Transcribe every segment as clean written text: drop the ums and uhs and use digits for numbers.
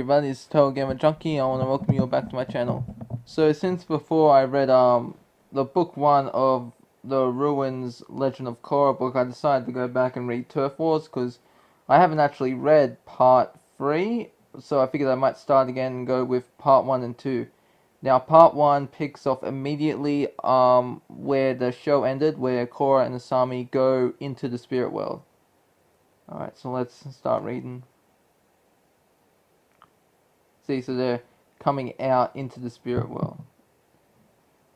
Everybody, it's TotalGamerJunkie. I want to welcome you back to my channel. So since before I read the book 1 of the Ruins Legend of Korra book, I decided to go back and read Turf Wars because I haven't actually read part 3, so I figured I might start again and go with part 1 and 2. Now part 1 picks off immediately where the show ended, where Korra and Asami go into the spirit world. Alright, so let's start reading. See, so they're coming out into the spirit world.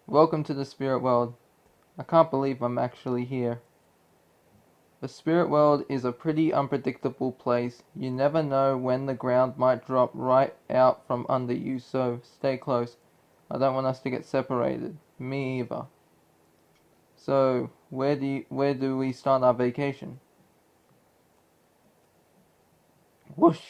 Welcome to the spirit world. I can't believe I'm actually here. The spirit world is a pretty unpredictable place. You never know when the ground might drop right out from under you, so stay close. I don't want us to get separated. Me either. So, where do we start our vacation? Whoosh!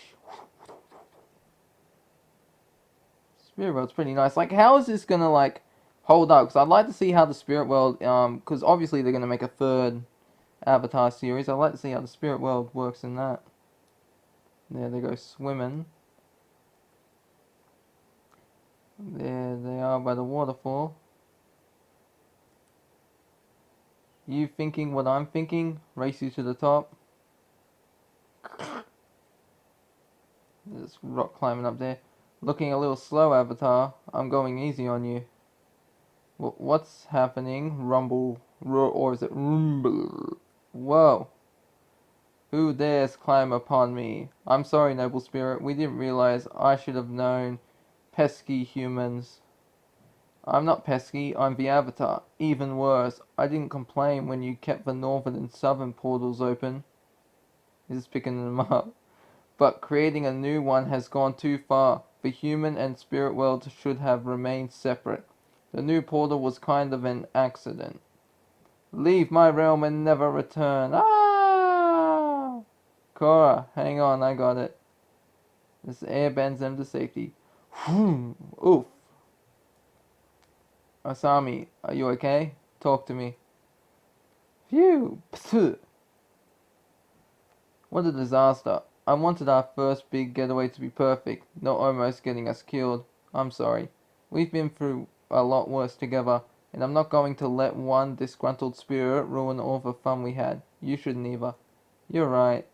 Spirit world's pretty nice. Like, how is this gonna, like, hold up? Because I'd like to see how the spirit world, because obviously they're gonna make a third Avatar series. I'd like to see how the spirit world works in that. There they go swimming. There they are by the waterfall. You thinking what I'm thinking? Race you to the top. There's rock climbing up there. Looking a little slow, Avatar. I'm going easy on you. What's happening? Rumble, roar, or is it rumble? Whoa. Who dares climb upon me? I'm sorry, noble spirit. We didn't realize. I should have known. Pesky humans. I'm not pesky, I'm the Avatar. Even worse, I didn't complain when you kept the northern and southern portals open. He's just picking them up. But creating a new one has gone too far. The human and spirit worlds should have remained separate. The new portal was kind of an accident. Leave my realm and never return. Ah! Korra, hang on, I got it. This air bends them to safety. Oof. Asami, are you okay? Talk to me. Phew! Psst. What a disaster. I wanted our first big getaway to be perfect, not almost getting us killed. I'm sorry. We've been through a lot worse together, and I'm not going to let one disgruntled spirit ruin all the fun we had. You shouldn't either. You're right.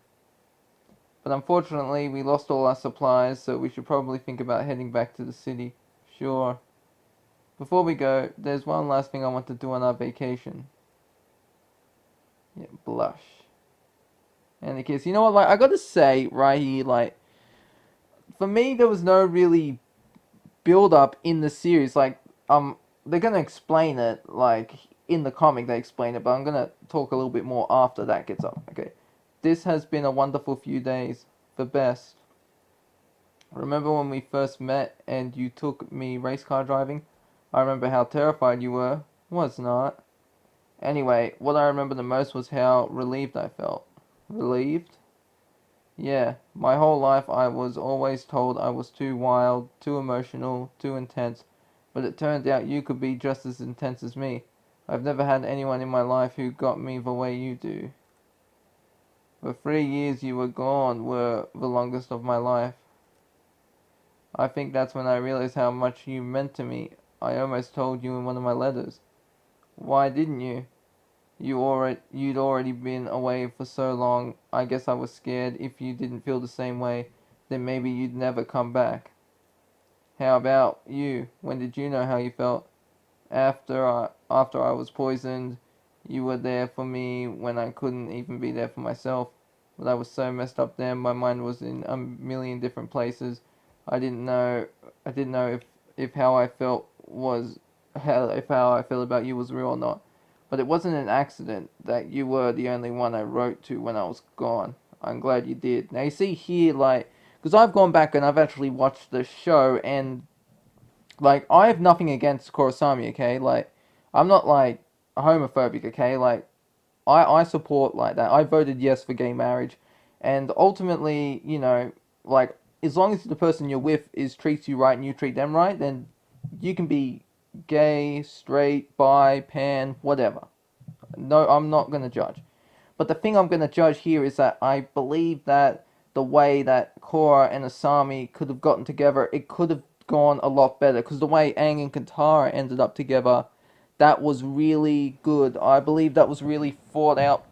But unfortunately, we lost all our supplies, so we should probably think about heading back to the city. Sure. Before we go, there's one last thing I want to do on our vacation. Yeah, blush. And the kids, you know what, like, I gotta say, right here, like, for me, there was no really build-up in the series, like, they're gonna explain it, like, in the comic they explain it, but I'm gonna talk a little bit more after that gets up, okay? This has been a wonderful few days, the best. Remember when we first met and you took me race car driving? I remember how terrified you were. Was not. Anyway, what I remember the most was how relieved I felt. Relieved? Yeah, my whole life I was always told I was too wild, too emotional, too intense, but it turned out you could be just as intense as me. I've never had anyone in my life who got me the way you do. The 3 years you were gone were the longest of my life. I think that's when I realized how much you meant to me. I almost told you in one of my letters. Why didn't you? You'd already been away for so long. I guess I was scared if you didn't feel the same way, then maybe you'd never come back. How about you? When did you know how you felt? After I was poisoned, you were there for me when I couldn't even be there for myself. But I was so messed up then, my mind was in a million different places. I didn't know if how I felt was if how I felt about you was real or not. But it wasn't an accident that you were the only one I wrote to when I was gone. I'm glad you did. Now you see here, like, because I've gone back and I've actually watched the show, and like, I have nothing against Korosami, okay? Like, I'm not like homophobic, okay? Like, I support like that. I voted yes for gay marriage, and ultimately, you know, like, as long as the person you're with is treats you right and you treat them right, then you can be gay, straight, bi, pan, whatever. No, I'm not gonna judge. But the thing I'm gonna judge here is that I believe that the way that Korra and Asami could have gotten together, it could have gone a lot better. Because the way Aang and Katara ended up together, that was really good. I believe that was really fought out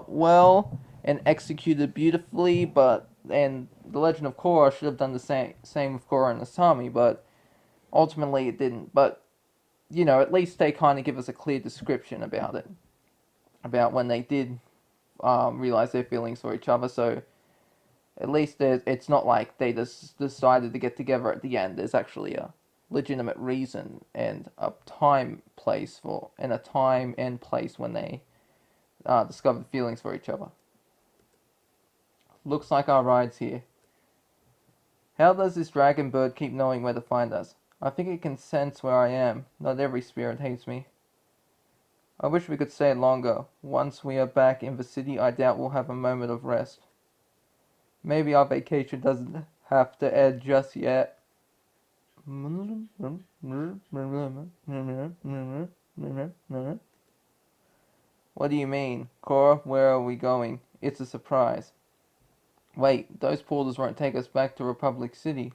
well, and executed beautifully. But and the Legend of Korra should have done the same with Korra and Asami, but ultimately it didn't. But you know, at least they kind of give us a clear description about it, about when they did realize their feelings for each other. So at least it's not like they just decided to get together at the end. There's actually a legitimate reason and a time and place when they discovered feelings for each other. Looks like our ride's here. How does this dragon bird keep knowing where to find us? I think it can sense where I am. Not every spirit hates me. I wish we could stay longer. Once we are back in the city, I doubt we'll have a moment of rest. Maybe our vacation doesn't have to end just yet. What do you mean? Korra, where are we going? It's a surprise. Wait, those portals won't take us back to Republic City.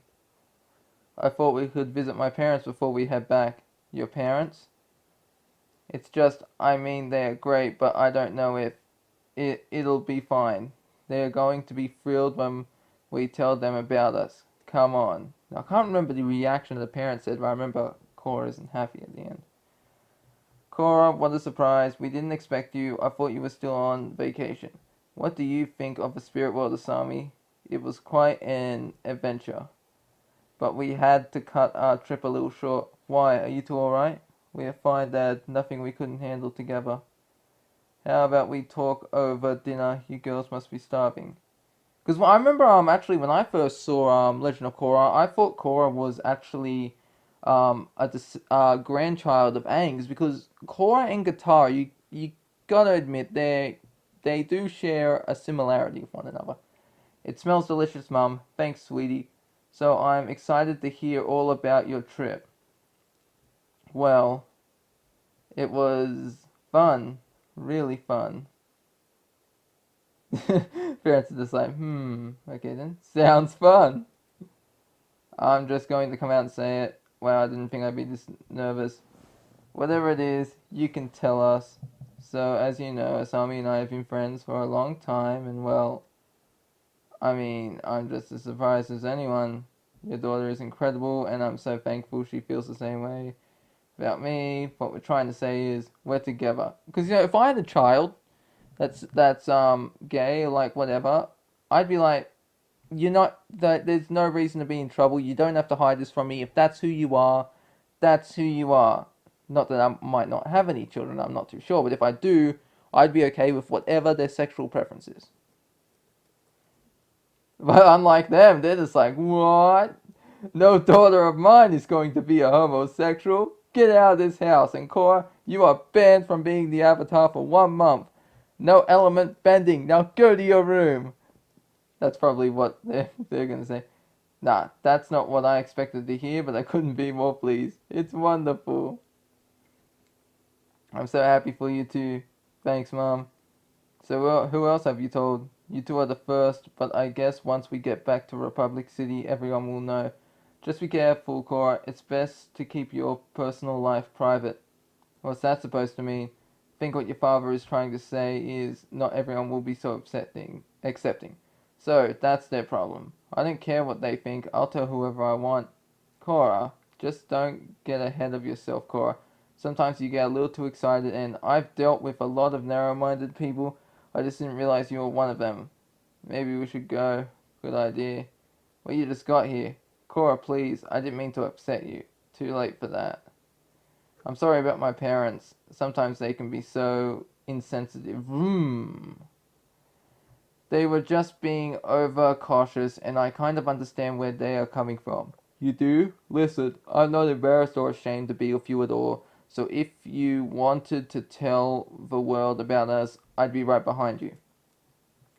I thought we could visit my parents before we head back. Your parents? It's just, I mean, they're great, but I don't know if it'll be fine. They're going to be thrilled when we tell them about us. Come on. Now, I can't remember the reaction the parents said, but I remember Korra isn't happy at the end. Korra, what a surprise. We didn't expect you. I thought you were still on vacation. What do you think of the spirit world, Asami? It was quite an adventure. But we had to cut our trip a little short. Why? Are you two alright? We are fine, Dad. Nothing we couldn't handle together. How about we talk over dinner? You girls must be starving. Because I remember, actually, when I first saw Legend of Korra, I thought Korra was actually a grandchild of Aang's, because Korra and Katara, you gotta admit, they do share a similarity with one another. It smells delicious, Mum. Thanks, sweetie. So I'm excited to hear all about your trip. Well, it was fun. Really fun. Parents are just like, okay then. Sounds fun. I'm just going to come out and say it. Wow, I didn't think I'd be this nervous. Whatever it is, you can tell us. So, as you know, Asami and I have been friends for a long time, and well, I mean, I'm just as surprised as anyone. Your daughter is incredible, and I'm so thankful she feels the same way about me. What we're trying to say is, we're together. Because, you know, if I had a child that's gay or like whatever, I'd be like, you're not that. There's no reason to be in trouble. You don't have to hide this from me. If that's who you are, that's who you are. Not that I might not have any children. I'm not too sure. But if I do, I'd be okay with whatever their sexual preference is. But unlike them, they're just like, what? No daughter of mine is going to be a homosexual. Get out of this house. And Korra, you are banned from being the Avatar for 1 month. No element bending. Now go to your room. That's probably what they're going to say. Nah, that's not what I expected to hear, but I couldn't be more pleased. It's wonderful. I'm so happy for you too. Thanks, Mom. So who else have you told? You two are the first, but I guess once we get back to Republic City, everyone will know. Just be careful, Korra. It's best to keep your personal life private. What's that supposed to mean? I think what your father is trying to say is not everyone will be so accepting. So, that's their problem. I don't care what they think. I'll tell whoever I want. Korra, just don't get ahead of yourself, Korra. Sometimes you get a little too excited, and I've dealt with a lot of narrow-minded people. I just didn't realize you were one of them. Maybe we should go. Good idea. Well, you just got here. Korra, please. I didn't mean to upset you. Too late for that. I'm sorry about my parents. Sometimes they can be so insensitive. They were just being overcautious, and I kind of understand where they are coming from. You do? Listen, I'm not embarrassed or ashamed to be with you at all, so if you wanted to tell the world about us, I'd be right behind you.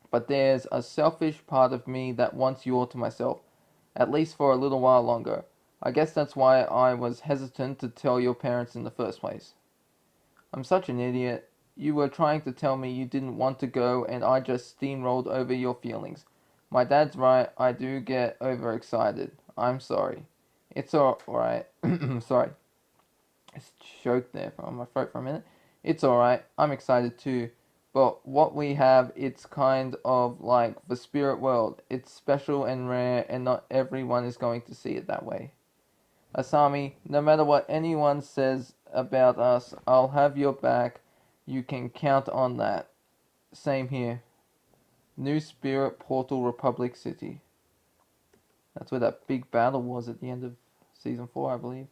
But there's a selfish part of me that wants you all to myself, at least for a little while longer. I guess that's why I was hesitant to tell your parents in the first place. I'm such an idiot. You were trying to tell me you didn't want to go, and I just steamrolled over your feelings. My dad's right, I do get overexcited. I'm sorry. It's alright. Sorry. I choked there on my throat for a minute. It's alright. I'm excited too. But what we have, it's kind of like the spirit world. It's special and rare, and not everyone is going to see it that way. Asami, no matter what anyone says about us, I'll have your back. You can count on that. Same here. New Spirit Portal Republic City. That's where that big battle was at the end of Season 4, I believe.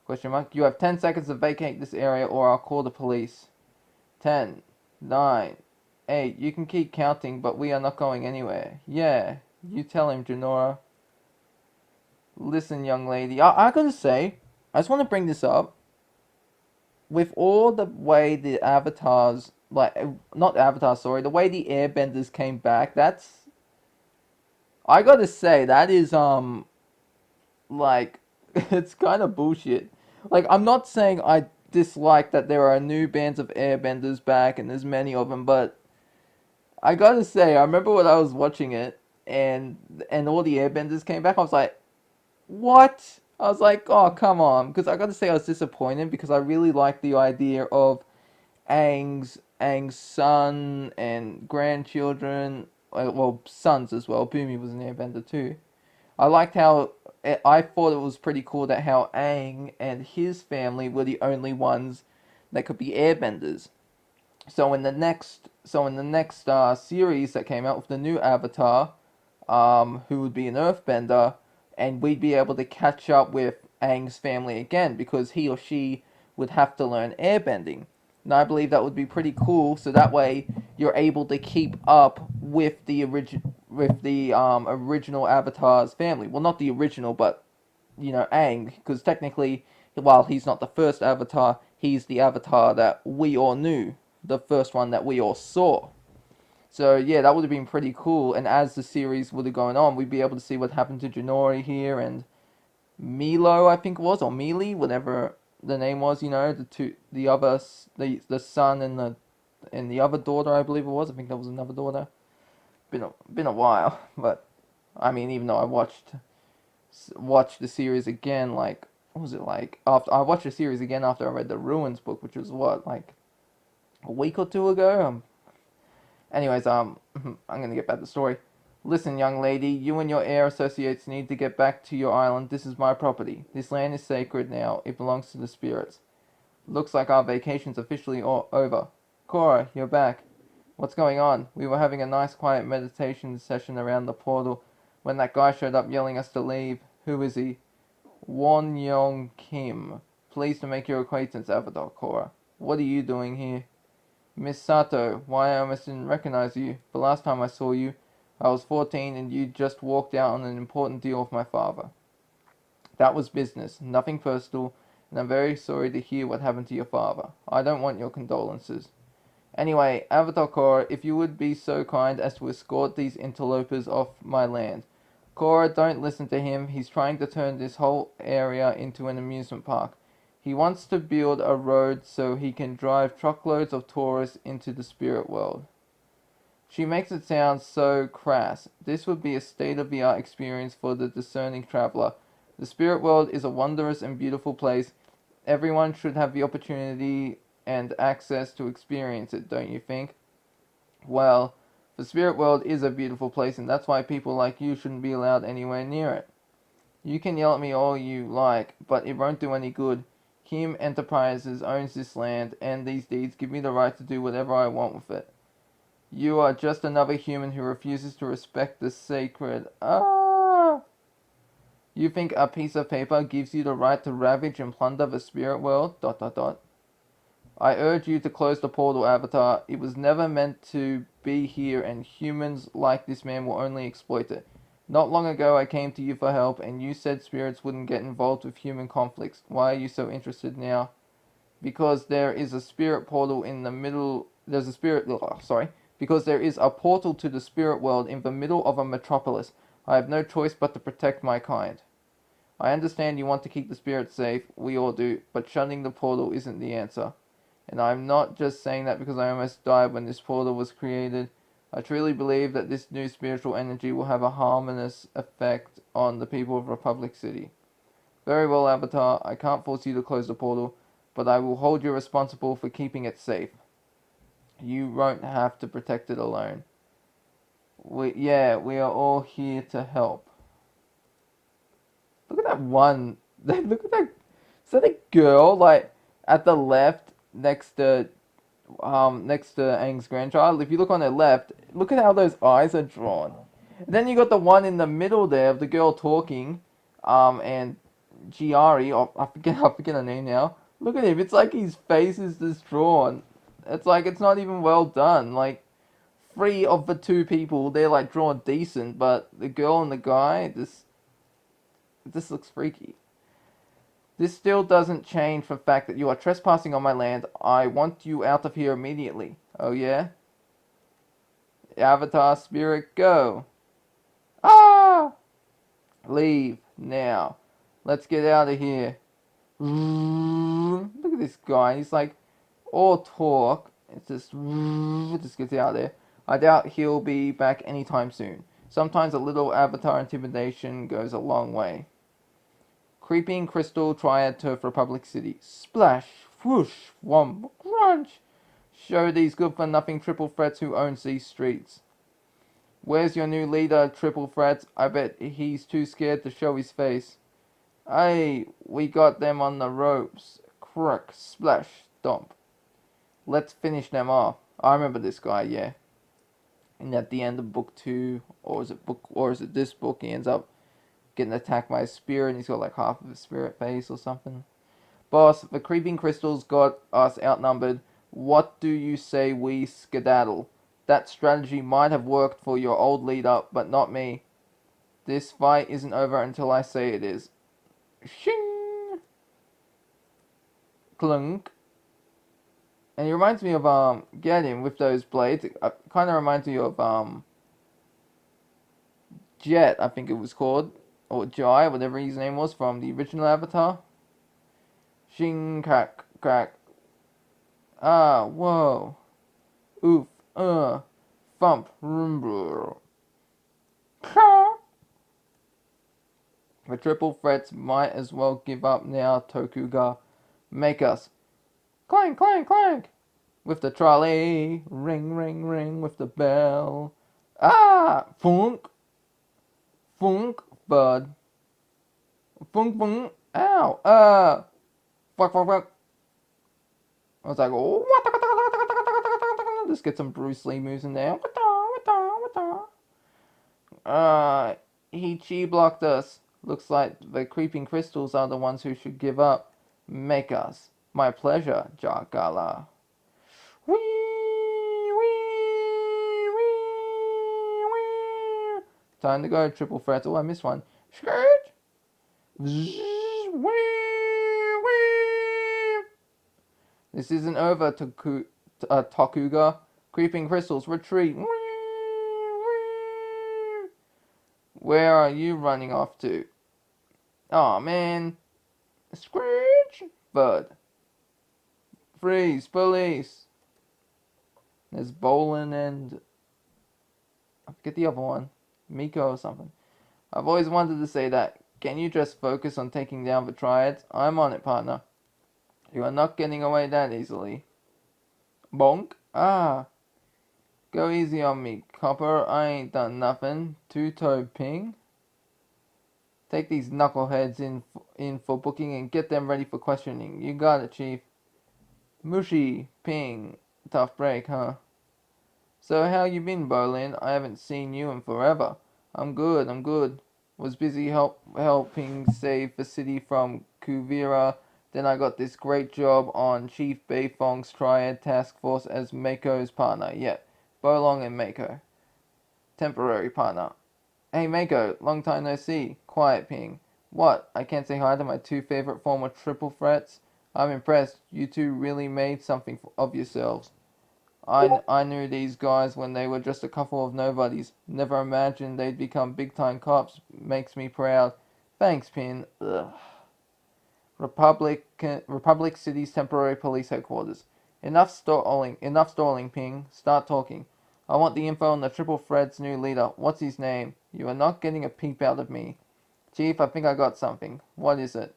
Question mark. You have 10 seconds to vacate this area or I'll call the police. 10, 9, 8. You can keep counting, but we are not going anywhere. Yeah, you tell him, Janora. Listen, young lady. I gotta say, I just want to bring this up. With all the way the avatars, like, not avatars, sorry, the way the airbenders came back, I gotta say, that is, like, it's kind of bullshit. Like, I'm not saying I dislike that there are new bands of airbenders back and there's many of them, but I gotta say, I remember when I was watching it and all the airbenders came back, I was like, what? I was like, oh, come on. Because I gotta say, I was disappointed because I really liked the idea of Aang's son and grandchildren, well, sons as well. Boomy was an airbender too. I liked how I thought it was pretty cool that how Aang and his family were the only ones that could be airbenders. So in the next series that came out with the new Avatar, who would be an Earthbender, and we'd be able to catch up with Aang's family again because he or she would have to learn airbending. And I believe that would be pretty cool. So that way you're able to keep up with the original Avatar's family. Well, not the original, but Aang, because technically, while he's not the first Avatar, he's the Avatar that we all knew, the first one that we all saw. So yeah, that would have been pretty cool. And as the series would have gone on, we'd be able to see what happened to Janori here and Milo, I think it was, or Mealy, whatever the name was. The son and the other daughter, I believe it was. I think that was another daughter. Been a while, but I mean, even though I watched the series again, like what was it like? After I watched the series again after I read the Ruins book, which was what, like a week or two ago. Anyways, I'm gonna get back to the story. Listen, young lady, you and your heir associates need to get back to your island. This is my property. This land is sacred now. It belongs to the spirits. Looks like our vacation's officially over. Korra, you're back. What's going on? We were having a nice quiet meditation session around the portal when that guy showed up yelling us to leave. Who is he? Won Young Kim. Pleased to make your acquaintance, Avatar Korra. What are you doing here? Miss Sato, why I almost didn't recognize you. The last time I saw you, I was 14 and you just walked out on an important deal with my father. That was business, nothing personal, and I'm very sorry to hear what happened to your father. I don't want your condolences. Anyway, Avatar Korra, if you would be so kind as to escort these interlopers off my land. Korra, don't listen to him. He's trying to turn this whole area into an amusement park. He wants to build a road so he can drive truckloads of tourists into the spirit world. She makes it sound so crass. This would be a state-of-the-art experience for the discerning traveler. The spirit world is a wondrous and beautiful place. Everyone should have the opportunity and access to experience it, don't you think? Well, the spirit world is a beautiful place, and that's why people like you shouldn't be allowed anywhere near it. You can yell at me all you like, but it won't do any good. Kim Enterprises owns this land, and these deeds give me the right to do whatever I want with it. You are just another human who refuses to respect the sacred. You think a piece of paper gives you the right to ravage and plunder the spirit world? Dot dot dot. I urge you to close the portal, Avatar. It was never meant to be here, and humans like this man will only exploit it. Not long ago, I came to you for help, and you said spirits wouldn't get involved with human conflicts. Why are you so interested now? Because there is a spirit portal in the middle. There's a spirit. Sorry. Because there is a portal to the spirit world in the middle of a metropolis. I have no choice but to protect my kind. I understand you want to keep the spirits safe. We all do. But shutting the portal isn't the answer. And I'm not just saying that because I almost died when this portal was created. I truly believe that this new spiritual energy will have a harmonious effect on the people of Republic City. Very well, Avatar. I can't force you to close the portal, but I will hold you responsible for keeping it safe. You won't have to protect it alone. We are all here to help. Look at that one. Look at that. Is that a girl? Like at the left, next to Aang's grandchild. If you look on the left, look at how those eyes are drawn. And then you got the one in the middle there of the girl talking, and Giari. Oh, I forget her name now. Look at him. It's like his face is just drawn. It's like it's not even well done. Like three of the two people, they're like drawn decent, but the girl and the guy, this looks freaky. This still doesn't change the fact that you are trespassing on my land. I want you out of here immediately. Oh yeah? Avatar spirit, go. Ah! Leave now. Let's get out of here. Look at this guy. He's like all talk. It's just gets out there. I doubt he'll be back anytime soon. Sometimes a little avatar intimidation goes a long way. Creeping crystal triad turf Republic City. Splash, whoosh, whomp, crunch. Show these good for nothing triple threats who owns these streets. Where's your new leader, triple threats? I bet he's too scared to show his face. Hey, we got them on the ropes. Crack, splash, stomp. Let's finish them off. I remember this guy, yeah. And at the end of book 2, or is it this book, he ends up getting attacked by a spirit and he's got like half of a spirit face or something. Boss, the creeping crystals got us outnumbered. What do you say we skedaddle? That strategy might have worked for your old leader, but not me. This fight isn't over until I say it is. Shing! Clunk. And he reminds me of, get him with those blades. It kind of reminds me of, Jet, I think it was called. Or Jai, whatever his name was from the original Avatar. Shing, crack, crack. Ah, whoa. Oof, thump, rumble. The triple threats might as well give up now, Tokuga. Make us. Clank, clank, clank. With the trolley. Ring, ring, ring with the bell. Ah! Funk. Funk, bud. Funk, funk. Ow. Fuck, fuck, fuck. I was like, oh, let's get some Bruce Lee moves in there. He chi blocked us. Looks like the creeping crystals are the ones who should give up. Make us. My pleasure, Jagala. Wee, wee, wee, wee. Time to go, triple threats. Oh, I missed one. Skirt. Wee, wee. This isn't over, Tokuga. Creeping crystals, retreat. Wee, wee. Where are you running off to? Aw, man. Screech! Bud. Freeze, police. There's Bolin and... I forget the other one. Miko or something. I've always wanted to say that. Can you just focus on taking down the Triads? I'm on it, partner. You are not getting away that easily. Bonk. Ah. Go easy on me, copper. I ain't done nothing. Two-toe ping. Take these knuckleheads in for booking and get them ready for questioning. You got it, Chief. Mushy, ping. Tough break, huh? So how you been, Bolin? I haven't seen you in forever. I'm good. Was busy helping save the city from Kuvira. Then I got this great job on Chief Beifong's Triad Task Force as Mako's partner. Yeah, Bolong and Mako. Temporary partner. Hey Mako, long time no see. Quiet ping. What? I can't say hi to my two favorite former triple threats? I'm impressed. You two really made something of yourselves. I knew these guys when they were just a couple of nobodies. Never imagined they'd become big-time cops. Makes me proud. Thanks, Pin. Ugh. Republic City's temporary police headquarters. Enough stalling, Ping. Start talking. I want the info on the Triple Thread's new leader. What's his name? You are not getting a peep out of me. Chief, I think I got something. What is it?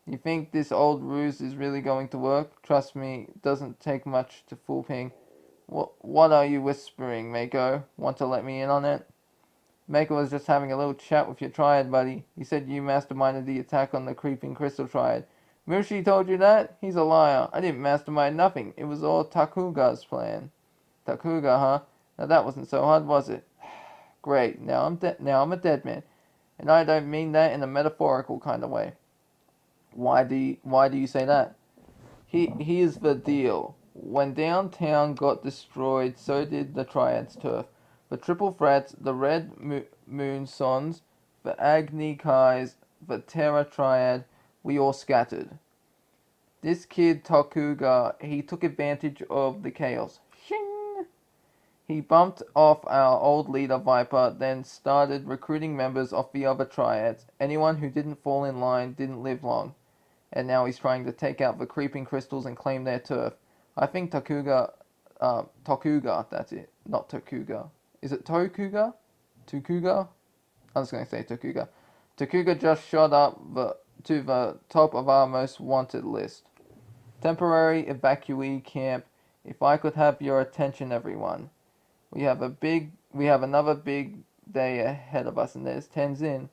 You think this old ruse is really going to work? Trust me, it doesn't take much to fool Ping. What are you whispering, Mako? Want to let me in on it? Mako was just having a little chat with your Triad buddy. He said you masterminded the attack on the creeping crystal Triad. Mushi told you that? He's a liar. I didn't mastermind nothing. It was all Takuga's plan. Takuga, huh? Now that wasn't so hard, was it? Great. Now I'm a dead man, and I don't mean that in a metaphorical kind of way. Why do you say that? Here's the deal. When downtown got destroyed, so did the Triad's turf. The Triple Threats, the Red Moon Sons, the Agni Kais, the Terra Triad, we all scattered. This kid Tokuga, he took advantage of the chaos. Shing! He bumped off our old leader Viper, then started recruiting members of the other Triads. Anyone who didn't fall in line didn't live long. And now he's trying to take out the creeping crystals and claim their turf. I think Tokuga, that's it, not Tokuga. Is it Tokuga? Tokuga? I'm just going to say Tokuga. Tokuga just shot up to the top of our most wanted list. Temporary evacuee camp. If I could have your attention, everyone. We have another big day ahead of us, and there's Tenzin.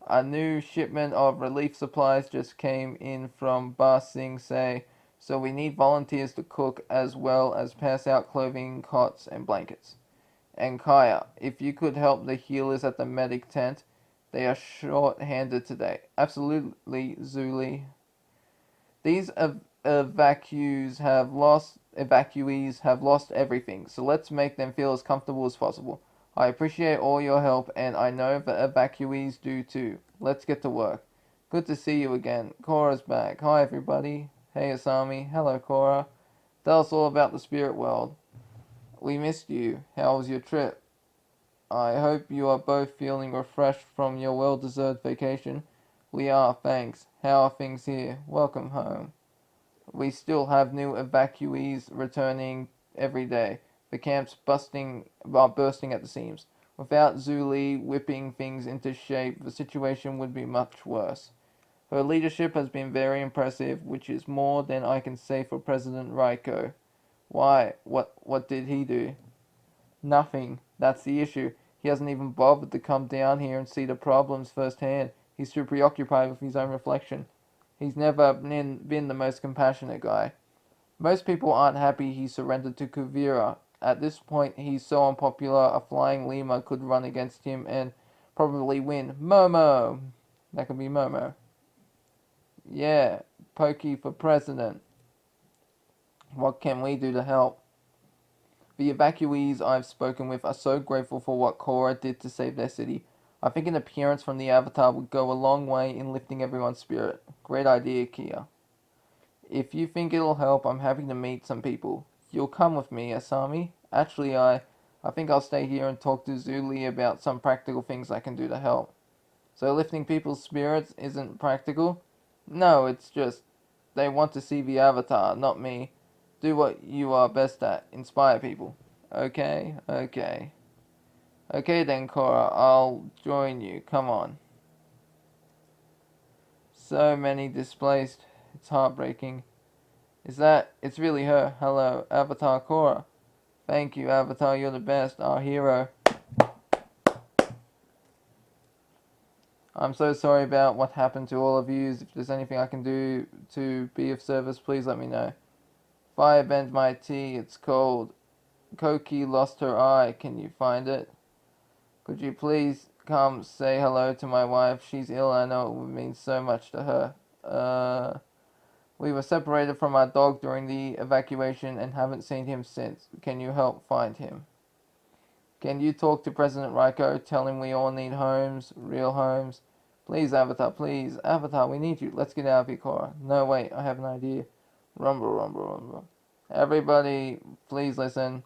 A new shipment of relief supplies just came in from Ba Sing Se, so we need volunteers to cook as well as pass out clothing, cots, and blankets. And Kaya, if you could help the healers at the medic tent, they are short-handed today. Absolutely, Zuli. These evacuees have lost everything, so let's make them feel as comfortable as possible. I appreciate all your help, and I know the evacuees do too. Let's get to work. Good to see you again. Korra's back. Hi, everybody. Hey, Asami. Hello, Korra. Tell us all about the spirit world. We missed you. How was your trip? I hope you are both feeling refreshed from your well-deserved vacation. We are, thanks. How are things here? Welcome home. We still have new evacuees returning every day. The camp's bursting at the seams. Without Zuli whipping things into shape, the situation would be much worse. Her leadership has been very impressive, which is more than I can say for President Raiko. Why? What did he do? Nothing. That's the issue. He hasn't even bothered to come down here and see the problems firsthand. He's too preoccupied with his own reflection. He's never been the most compassionate guy. Most people aren't happy he surrendered to Kuvira. At this point, he's so unpopular, a flying lemur could run against him and probably win. Momo! That could be Momo. Yeah, Pokey for president. What can we do to help? The evacuees I've spoken with are so grateful for what Korra did to save their city. I think an appearance from the Avatar would go a long way in lifting everyone's spirit. Great idea, Kia. If you think it'll help, I'm happy to meet some people. You'll come with me, Asami? Actually, I think I'll stay here and talk to Zuli about some practical things I can do to help. So lifting people's spirits isn't practical? No, it's just they want to see the Avatar, not me. Do what you are best at. Inspire people. Okay. Okay then, Korra. I'll join you. Come on. So many displaced. It's heartbreaking. It's really her. Hello, Avatar Korra. Thank you, Avatar. You're the best. Our hero. I'm so sorry about what happened to all of you. If there's anything I can do to be of service, please let me know. Fire bend my tea. It's cold. Koki lost her eye. Can you find it? Could you please come say hello to my wife? She's ill. I know it would mean so much to her. We were separated from our dog during the evacuation and haven't seen him since. Can you help find him? Can you talk to President Raiko? Tell him we all need homes, real homes. Please, Avatar, please. Avatar, we need you. Let's get out of here, Korra. No, wait, I have an idea. Rumble. Everybody, please listen.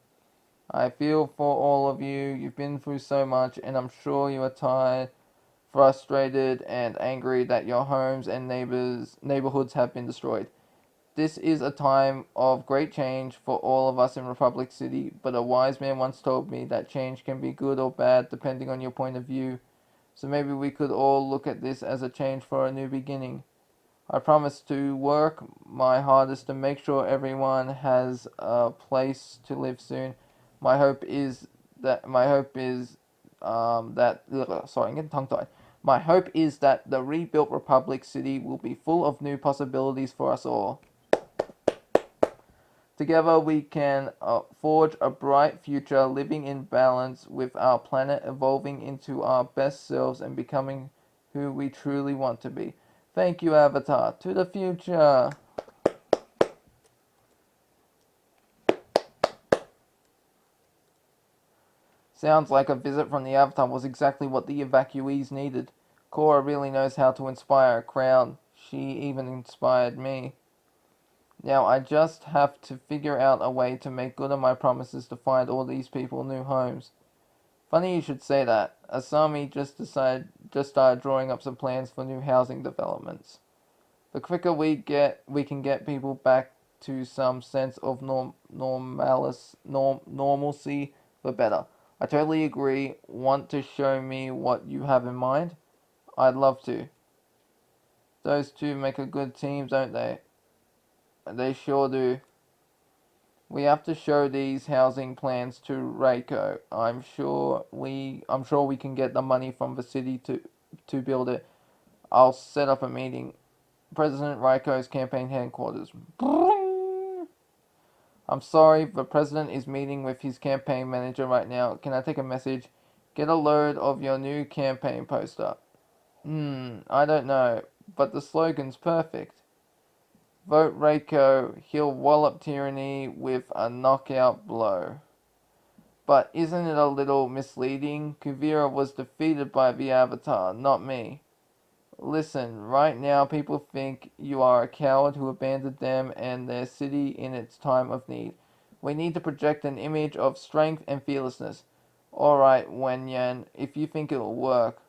I feel for all of you. You've been through so much, and I'm sure you are tired, frustrated, and angry that your homes and neighborhoods have been destroyed. This is a time of great change for all of us in Republic City, but a wise man once told me that change can be good or bad depending on your point of view. So maybe we could all look at this as a change for a new beginning. I promise to work my hardest to make sure everyone has a place to live soon. My hope is sorry, I'm getting tongue tied. My hope is that the rebuilt Republic City will be full of new possibilities for us all. Together we can forge a bright future, living in balance with our planet, evolving into our best selves and becoming who we truly want to be. Thank you, Avatar. To the future! Sounds like a visit from the Avatar was exactly what the evacuees needed. Korra really knows how to inspire a crowd. She even inspired me. Now I just have to figure out a way to make good on my promises to find all these people new homes. Funny you should say that. Asami just started drawing up some plans for new housing developments. The quicker we can get people back to some sense of normalcy, the better. I totally agree. Want to show me what you have in mind? I'd love to. Those two make a good team, don't they? They sure do. We have to show these housing plans to Reiko. I'm sure we can get the money from the city to build it. I'll set up a meeting. President Reiko's campaign headquarters. I'm sorry, the president is meeting with his campaign manager right now. Can I take a message? Get a load of your new campaign poster. I don't know, but the slogan's perfect. Vote Reiko, he'll wallop tyranny with a knockout blow. But isn't it a little misleading? Kuvira was defeated by the Avatar, not me. Listen, right now people think you are a coward who abandoned them and their city in its time of need. We need to project an image of strength and fearlessness. Alright, Wenyan, if you think it'll work.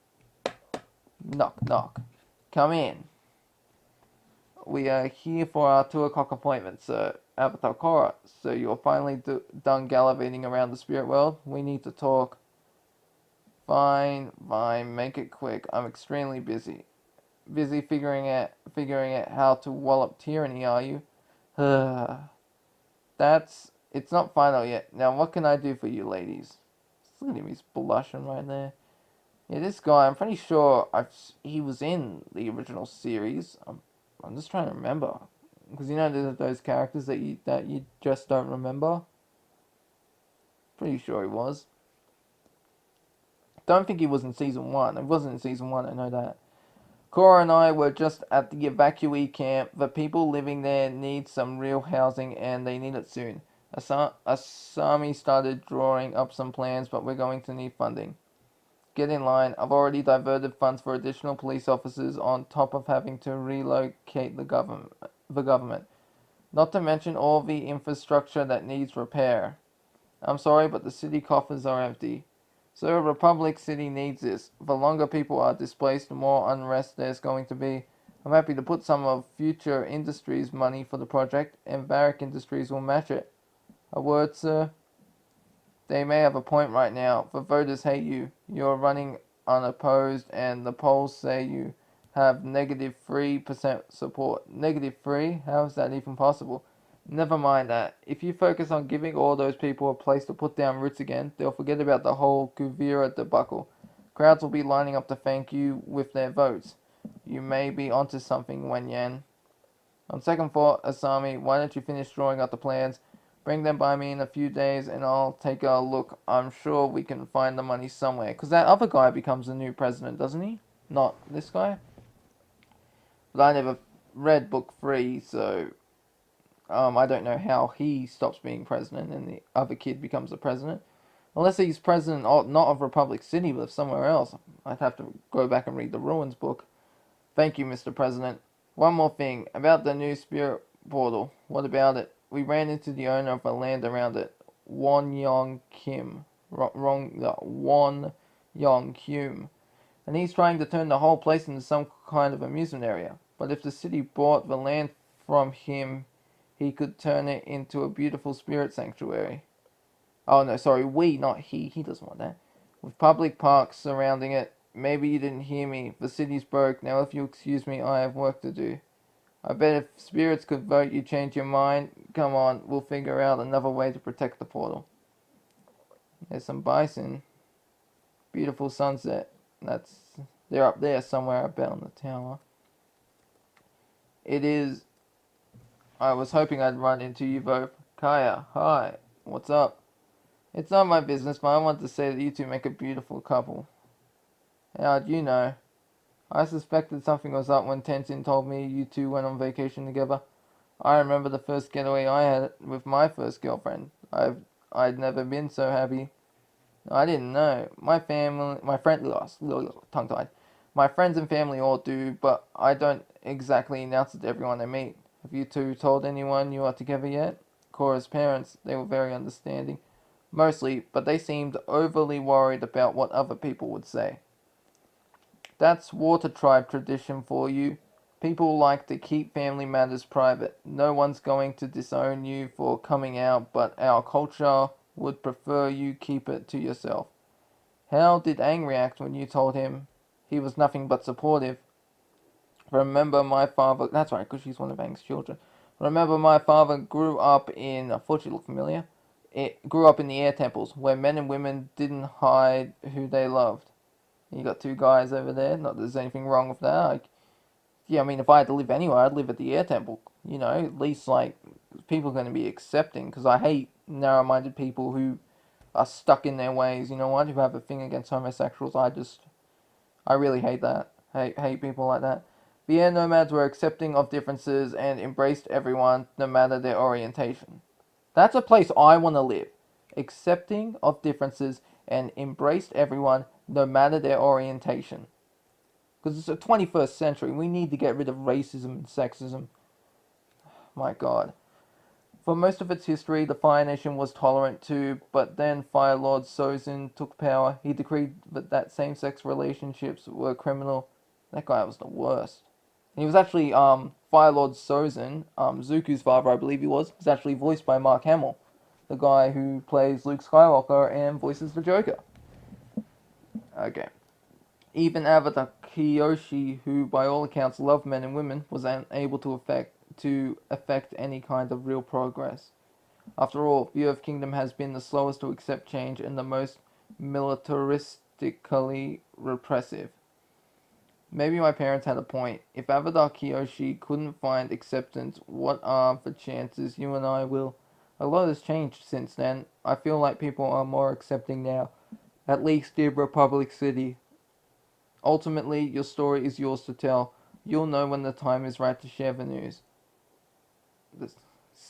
Knock, knock. Come in. We are here for our 2 o'clock appointment, sir. Avatar Korra, so you're finally done gallivanting around the spirit world? We need to talk. Fine, make it quick. I'm extremely busy. Busy figuring out how to wallop tyranny, are you? It's not final yet. Now what can I do for you ladies? Look at him, he's blushing right there. Yeah, this guy, I'm pretty sure he was in the original series. I'm just trying to remember. Because you know there's those characters that you just don't remember? Pretty sure he was. Don't think he was in season 1. He wasn't in season 1, I know that. Korra and I were just at the evacuee camp. The people living there need some real housing and they need it soon. Asami started drawing up some plans, but we're going to need funding. Get in line. I've already diverted funds for additional police officers on top of having to relocate the government. Not to mention all the infrastructure that needs repair. I'm sorry, but the city coffers are empty. So Republic City needs this. The longer people are displaced, the more unrest there's going to be. I'm happy to put some of Future Industries' money for the project, and Barrack Industries will match it. A word, sir? They may have a point right now. The voters hate you. You're running unopposed, and the polls say you have -3% support. -3? How is that even possible? Never mind that. If you focus on giving all those people a place to put down roots again, they'll forget about the whole Kuvira debacle. Crowds will be lining up to thank you with their votes. You may be onto something, Wenyan. On second thought, Asami, why don't you finish drawing out the plans? Bring them by me in a few days and I'll take a look. I'm sure we can find the money somewhere. Because that other guy becomes the new president, doesn't he? Not this guy? But I never read book 3, so I don't know how he stops being president and the other kid becomes the president. Unless he's president not of Republic City, but of somewhere else. I'd have to go back and read the Ruins book. Thank you, Mr. President. One more thing, about the new spirit portal. What about it? We ran into the owner of the land around it, Won Yong Kim. Won Yong Kim. And he's trying to turn the whole place into some kind of amusement area. But if the city bought the land from him, he could turn it into a beautiful spirit sanctuary. Oh no, sorry, we, not he. He doesn't want that. With public parks surrounding it. Maybe you didn't hear me. The city's broke. Now if you excuse me, I have work to do. I bet if spirits could vote, you'd change your mind. Come on, we'll figure out another way to protect the portal. There's some bison. Beautiful sunset. They're up there somewhere, I bet, on the tower. It is. I was hoping I'd run into you both. Kaya, hi. What's up? It's not my business, but I want to say that you two make a beautiful couple. How'd you know? I suspected something was up when Tenzin told me you two went on vacation together. I remember the first getaway I had with my first girlfriend. I'd never been so happy. I didn't know. Tongue-tied. My friends and family all do, but I don't exactly announce it to everyone I meet. Have you two told anyone you are together yet? Korra's parents, they were very understanding. Mostly, but they seemed overly worried about what other people would say. That's water tribe tradition for you. People like to keep family matters private. No one's going to disown you for coming out, but our culture would prefer you keep it to yourself. How did Aang react when you told him? He was nothing but supportive. Remember my father, that's right, because she's one of Aang's children. Remember my father grew up in, I thought you looked familiar, it grew up in the air temples, where men and women didn't hide who they loved. You got two guys over there, not that there's anything wrong with that. Yeah, I mean, if I had to live anywhere, I'd live at the air temple. You know, at least, like, people are going to be accepting, because I hate narrow-minded people who are stuck in their ways, you know what, who have a thing against homosexuals. I really hate that. Hate people like that. The air nomads were accepting of differences and embraced everyone, no matter their orientation. That's a place I want to live. Accepting of differences and embraced everyone, no matter their orientation. Because it's the 21st century. We need to get rid of racism and sexism. My god. For most of its history, the Fire Nation was tolerant too, but then Fire Lord Sozin took power. He decreed that same-sex relationships were criminal. That guy was the worst. And he was actually, Fire Lord Sozin, Zuko's father, I believe he was actually voiced by Mark Hamill, the guy who plays Luke Skywalker and voices the Joker. Okay. Even Avatar Kyoshi, who by all accounts loved men and women, was unable to affect any kind of real progress. After all, the Earth Kingdom has been the slowest to accept change and the most militaristically repressive. Maybe my parents had a point. If Avatar Kyoshi couldn't find acceptance, what are the chances you and I will? A lot has changed since then. I feel like people are more accepting now. At least in Republic City. Ultimately, your story is yours to tell. You'll know when the time is right to share the news.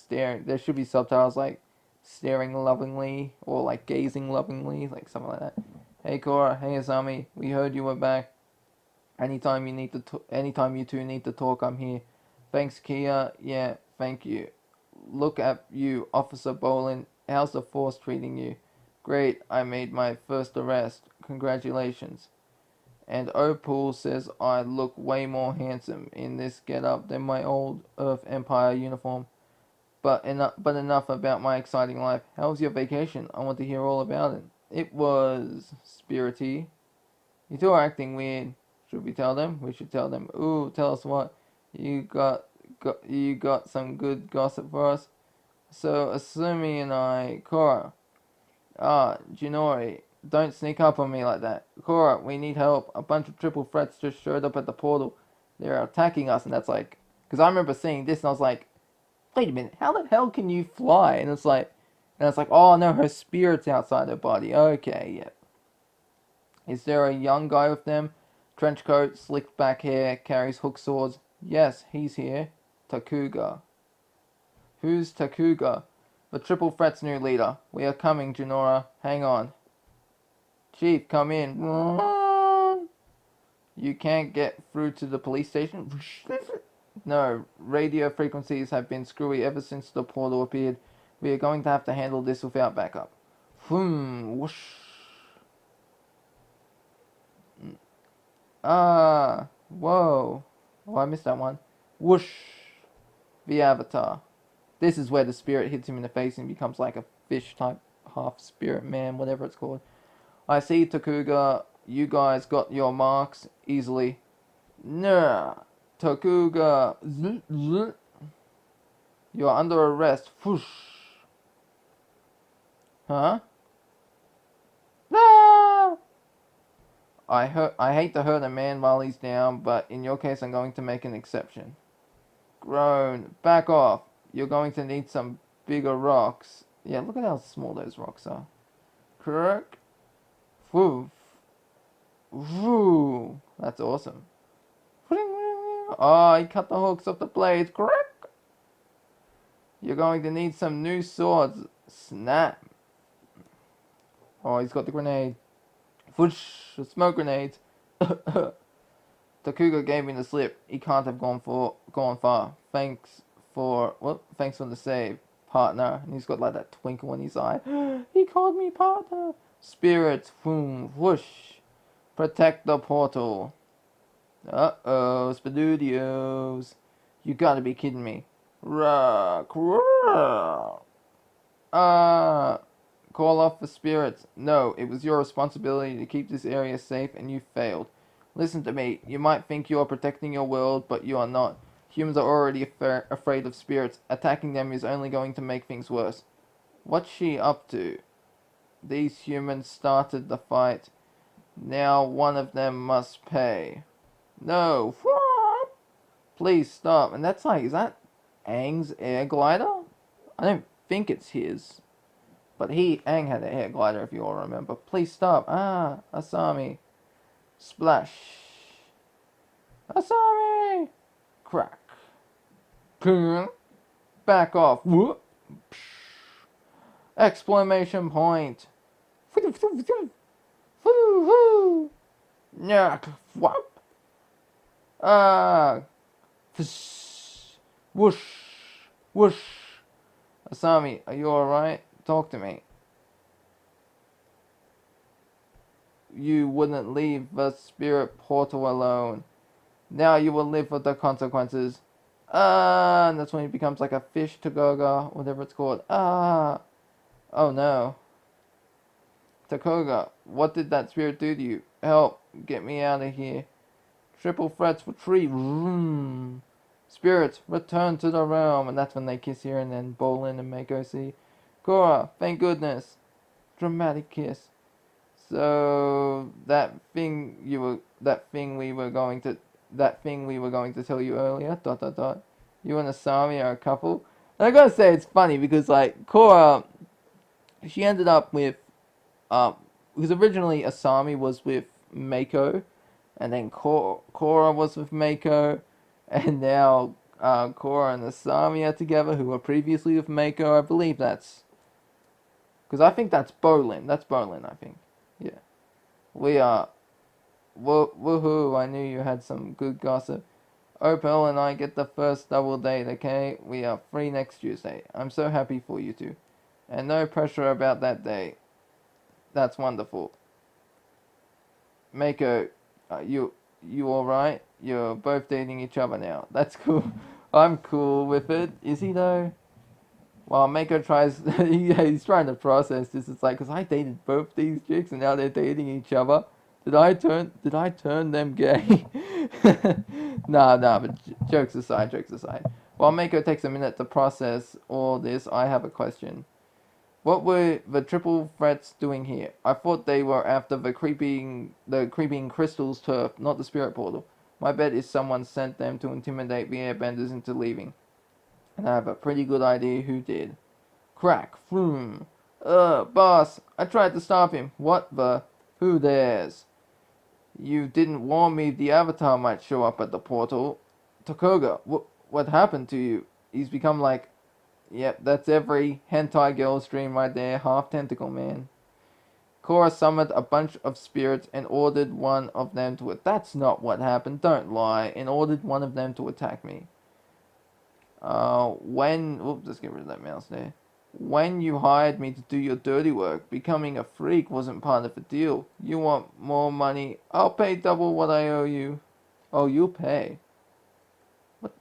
There should be subtitles like staring lovingly or like gazing lovingly, like something like that. Hey Korra, hey Asami, we heard you were back. Anytime you two need to talk, I'm here. Thanks, Kia. Yeah, thank you. Look at you, Officer Bolin. How's the force treating you? Great, I made my first arrest. Congratulations. And Opal says I look way more handsome in this get-up than my old Earth Empire uniform. But enough about my exciting life. How was your vacation? I want to hear all about it. It was spirity. You two are acting weird. Should we tell them? We should tell them. Ooh, tell us what. You got some good gossip for us? So, Asumi and I, Korra. Jinori, don't sneak up on me like that. Korra, we need help. A bunch of triple threats just showed up at the portal. They're attacking us, and that's like... Because I remember seeing this, and I was like, wait a minute, how the hell can you fly? And it's like, oh no, her spirit's outside her body. Okay, yeah. Is there a young guy with them? Trench coat, slicked back hair, carries hook swords. Yes, he's here. Takuga. Who's Takuga? The Triple Threat's new leader. We are coming, Jinora. Hang on. Chief, come in. You can't get through to the police station? No, radio frequencies have been screwy ever since the portal appeared. We are going to have to handle this without backup. Whoosh. Whoa. Oh, I missed that one. Whoosh. The Avatar. This is where the spirit hits him in the face and becomes like a fish type half spirit man, whatever it's called. I see, Takuga. You guys got your marks easily. Nah, Takuga. You're under arrest. Whoosh. Huh? Ah! I hate to hurt a man while he's down, but in your case I'm going to make an exception. Groan. Back off. You're going to need some bigger rocks. Yeah, look at how small those rocks are. Kirk. Woof. Woo. That's awesome. Oh, he cut the hooks off the blades. Correct. You're going to need some new swords. Snap. Oh, he's got the grenade. Whoosh. Smoke grenades. Takuga gave me the slip. He can't have gone far. Thanks for the save, partner. And he's got like that twinkle in his eye. He called me partner. Spirits, boom, whoosh. Protect the portal. Uh-oh, Spadudios. You gotta be kidding me. Rock. Call off the spirits. No, it was your responsibility to keep this area safe and you failed. Listen to me. You might think you are protecting your world, but you are not. Humans are already afraid of spirits. Attacking them is only going to make things worse. What's she up to? These humans started the fight. Now one of them must pay. No. Please stop. And that's like, is that Aang's air glider? I don't think it's his. But Aang had a air glider, if you all remember. Please stop. Ah, Asami. Splash. Asami! Crack. Back off. Whoop. Exclamation point. Nyah. Whop. Ah. Whoosh. Whoosh. Asami, are you alright? Talk to me. You wouldn't leave the spirit portal alone. Now you will live with the consequences. Ah, and that's when he becomes like a fish Takuga, whatever it's called. Ah. Oh no. Takuga, what did that spirit do to you? Help. Get me out of here. Triple threats for tree. Vroom. Spirits, return to the realm. And that's when they kiss here and then Bolin and Mako see. Korra, thank goodness. Dramatic kiss. So that thing we were going to tell you earlier. ... You and Asami are a couple. And I gotta say it's funny because like Korra, she ended up with because originally Asami was with Mako, and then Korra was with Mako, and now Korra and Asami are together, who were previously with Mako. I believe that's because I think that's Bolin. That's Bolin, I think. Yeah. We are. Woohoo, I knew you had some good gossip. Opal and I get the first double date, okay? We are free next Tuesday. I'm so happy for you two. And no pressure about that day. That's wonderful. Mako, you alright? You're both dating each other now. That's cool. I'm cool with it. Is he though? While Mako tries, he's trying to process this. It's like, cause I dated both these chicks and now they're dating each other. Did I turn them gay? Nah, but jokes aside. While Mako takes a minute to process all this, I have a question. What were the triple threats doing here? I thought they were after the creeping crystals turf, not the spirit portal. My bet is someone sent them to intimidate the airbenders into leaving. And I have a pretty good idea who did. Crack. Vroom. Boss, I tried to stop him. What the? Who dares? You didn't warn me the Avatar might show up at the portal. Takuga, what happened to you? He's become like... Yep, that's every hentai girl's dream right there. Half tentacle man. Korra summoned a bunch of spirits and ordered one of them to... That's not what happened. Don't lie. And ordered one of them to attack me. Oops, let's get rid of that mouse there. When you hired me to do your dirty work, becoming a freak wasn't part of the deal. You want more money? I'll pay double what I owe you. Oh, you'll pay. What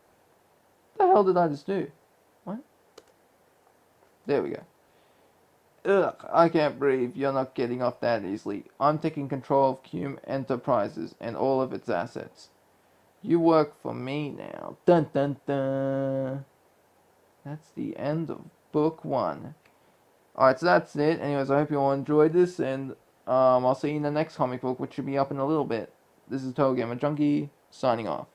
the hell did I just do? What? There we go. Ugh, I can't breathe. You're not getting off that easily. I'm taking control of Cume Enterprises and all of its assets. You work for me now. Dun dun dun. That's the end of book 1. Alright, so that's it. Anyways, I hope you all enjoyed this, and I'll see you in the next comic book, which should be up in a little bit. This is TotalGamerJunkie, signing off.